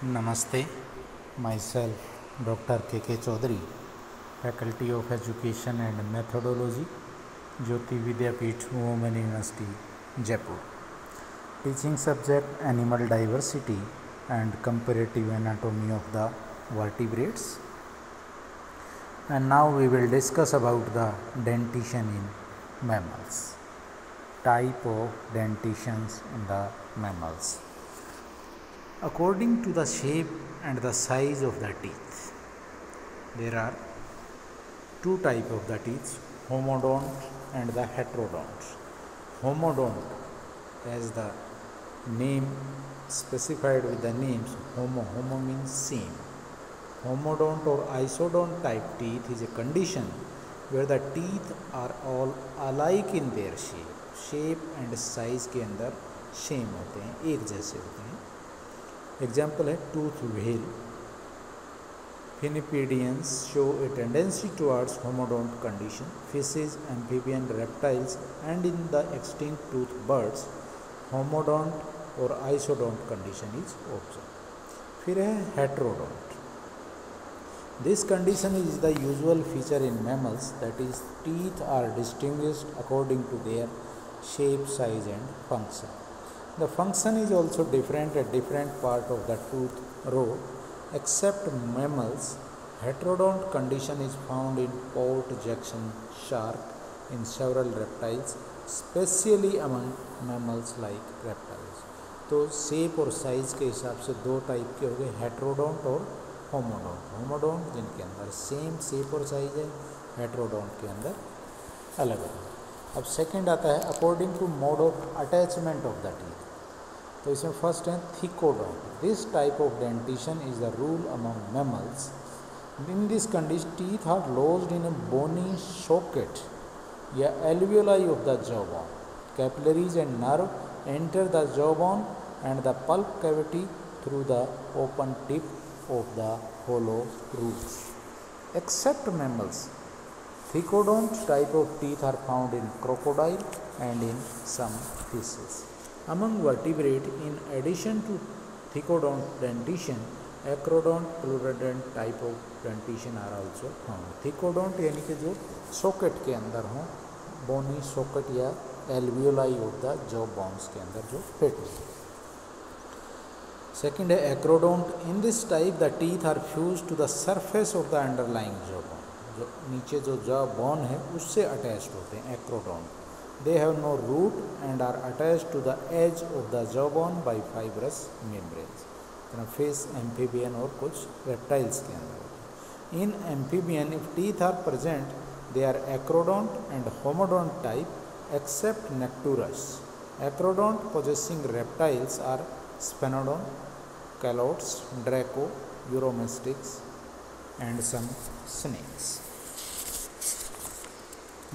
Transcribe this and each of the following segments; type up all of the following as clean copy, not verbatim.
Namaste, myself Dr. K.K. Chaudhary, Faculty of Education and Methodology, Jyoti Vidyapeeth Women University, Jaipur. Teaching subject Animal Diversity and Comparative Anatomy of the Vertebrates. And now we will discuss about the dentition in mammals. Type of dentitions in the mammals. According to the shape and the size of the teeth, there are two types of the teeth, homodont and the heterodont. Homodont, as the name specified with the names, homo means same. Homodont or isodont type teeth is a condition where the teeth are all alike in their shape and size के अंदर same होते हैं, एक जैसे होते हैं. Example है tooth whale. Pinnipedians show a tendency towards homodont condition. Fishes, amphibian, reptiles and in the extinct tooth birds homodont और आइसोडोंट कंडीशन इज ऑब्जर्व. फिर है heterodont. This condition is the usual feature in mammals, that is teeth are distinguished according to their shape, size and function. The function is also different at different part of the tooth row. Except mammals, heterodont condition is found in port junction shark, in several reptiles, especially among mammals like reptiles. तो shape और size के हिसाब से दो type के हो गए, heterodont और होमोडोंट. होमोडोंट जिनके अंदर सेम शेप और साइज है, हेटेरोडोंट के अंदर अलग अलग. अब सेकंड आता है according to mode of attachment of the teeth. तो इसमें फर्स्ट है thecodont. This type of dentition is the rule among mammals. In this condition teeth are lodged in a bony socket या alveoli of the jawbone. Capillaries and nerve enter the jawbone and the pulp cavity through the open tip of the hollow root. Except mammals, Thecodont type of teeth are found in crocodile and in some fishes. Among vertebrate, in addition to thecodont dentition, acrodont, pleurodont type of dentition are also found. Thecodont यानी कि जो socket के अंदर हों, बोनी socket या alveoli of the jaw bones के अंदर जो फिट हो. सेकेंड है acrodont. In this type, the teeth are fused to the surface of the underlying jaw bone. जो नीचे जो जॉ बोन है उससे अटैच्ड होते हैं acrodont. They have no root and are attached to the edge of the jaw bone by fibrous membranes. Fish, amphibian और कुछ reptiles के अंदर होते हैं. In amphibian if teeth are present they are acrodont and homodont type except Necturus. Acrodont possessing reptiles are Sphenodon, Calotes, Draco, Uromastyx and some snakes.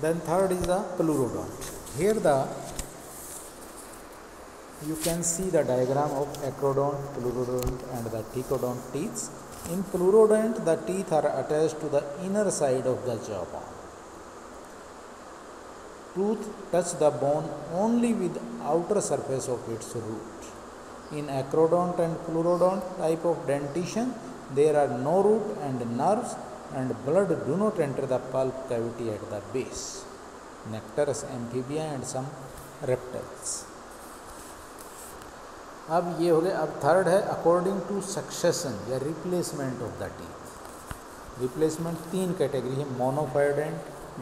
Then third is the pleurodont. Here you can see the diagram of acrodont, pleurodont and the thecodont teeth. In pleurodont, the teeth are attached to the inner side of the jawbone. Tooth touch the bone only with outer surface of its root. In acrodont and pleurodont type of dentition, there are no root and nerves and blood do not enter the pulp cavity at the base. Nectarous, amphibia and some reptiles. अब ये हो गए. अब third है according to succession या replacement of the teeth. Replacement तीन category है, मोनोफायोडेंट,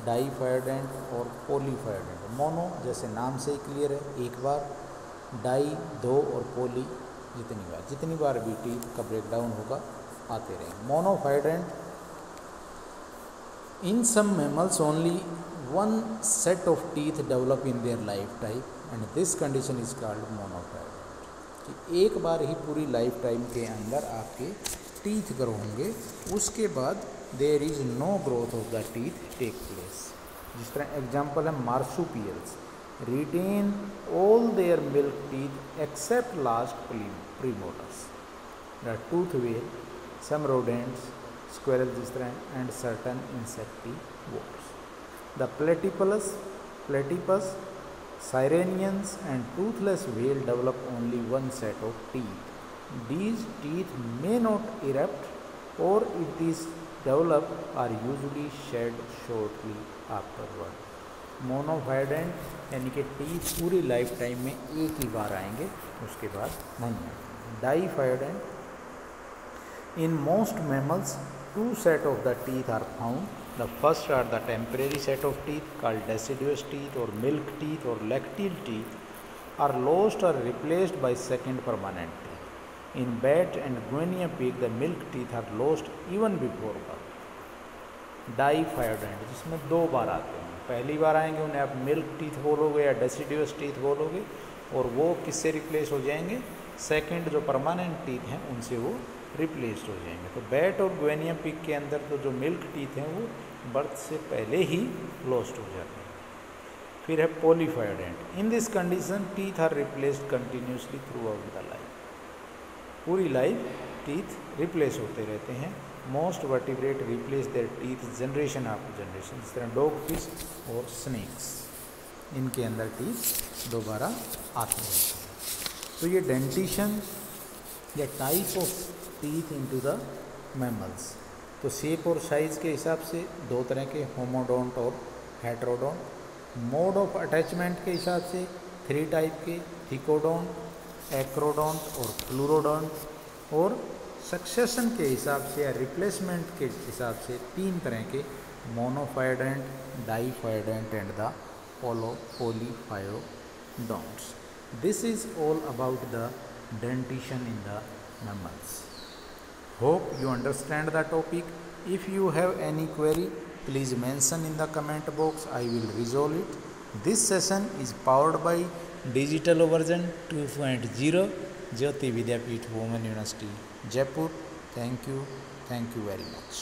डाईफायोडेंट और पॉलीफायोडेंट. मोनो जैसे नाम से ही क्लियर है, एक बार. डाई दो और पॉली जितनी बार भी टीथ का ब्रेकडाउन होगा आते रहेंगे. Monophyodont, in some mammals only one set of teeth develop in their life time and this condition is called monophyodont. कि एक बार ही पूरी लाइफ टाइम के अंदर आपके टीथ ग्रो होंगे, उसके बाद there is no growth of the teeth take place. जिस तरह एग्जाम्पल है marsupials, retain all their milk teeth except last premolars. The tooth whale, some rodents, squirrels जिस तरह, and certain insectivores. The platypus, sirenians and toothless whale develop only one set of teeth These teeth may not erupt or it is developed are usually shed shortly afterward. मोनोफाइडेंट यानी कि teeth पूरी life time में एक ही बार आएंगे, उसके बाद नहीं आएंगे. डाईफाइडेंट, in most mammals, two sets of the teeth are found. The first are the temporary set of teeth called deciduous teeth or milk teeth or lacteal teeth are lost or replaced by second permanent teeth. In bat and guinea pig, the milk teeth are lost even before birth. डाईफाइडेंट जिसमें दो बार आते हैं, पहली बार आएंगे उन्हें आप milk teeth बोलोगे या डेसिडुअस टीथ बोलोगे, और वो किससे रिप्लेस हो जाएंगे, सेकंड जो परमानेंट टीथ हैं उनसे वो रिप्लेस्ड हो जाएंगे. तो बैट और गुएनिया पिग के अंदर तो जो मिल्क टीथ हैं वो बर्थ से पहले ही लॉस्ट हो जाते हैं. फिर है polyphyodont. In this condition teeth are replaced continuously through out the life. पूरी लाइफ टीथ रिप्लेस होते रहते हैं. Most vertebrate replace their teeth generation after generation. जिस तरह डॉग फिश और स्नेक्स, इनके अंदर टीथ दोबारा आते हैं. तो ये डेंटिशन या type of teeth into the mammals. तो शेप और साइज़ के हिसाब से दो तरह के, होमोडोंट और हेटेरोडोंट. मोड ऑफ अटैचमेंट के हिसाब से 3 टाइप के, थिकोडोंट, एक्रोडोंट और फ्लूरोडोंट. और सक्सेशन के हिसाब से या रिप्लेसमेंट के हिसाब से 3 तरह के, monophyodont, diphyodont and the polyphyodonts. This is all about the dentition in the mammals. Hope you understand the topic. If you have any query, please mention in the comment box. I will resolve it. This session is powered by Digital Version 2.0, Jyoti Vidyapeeth Women University, Jaipur. Thank you very much.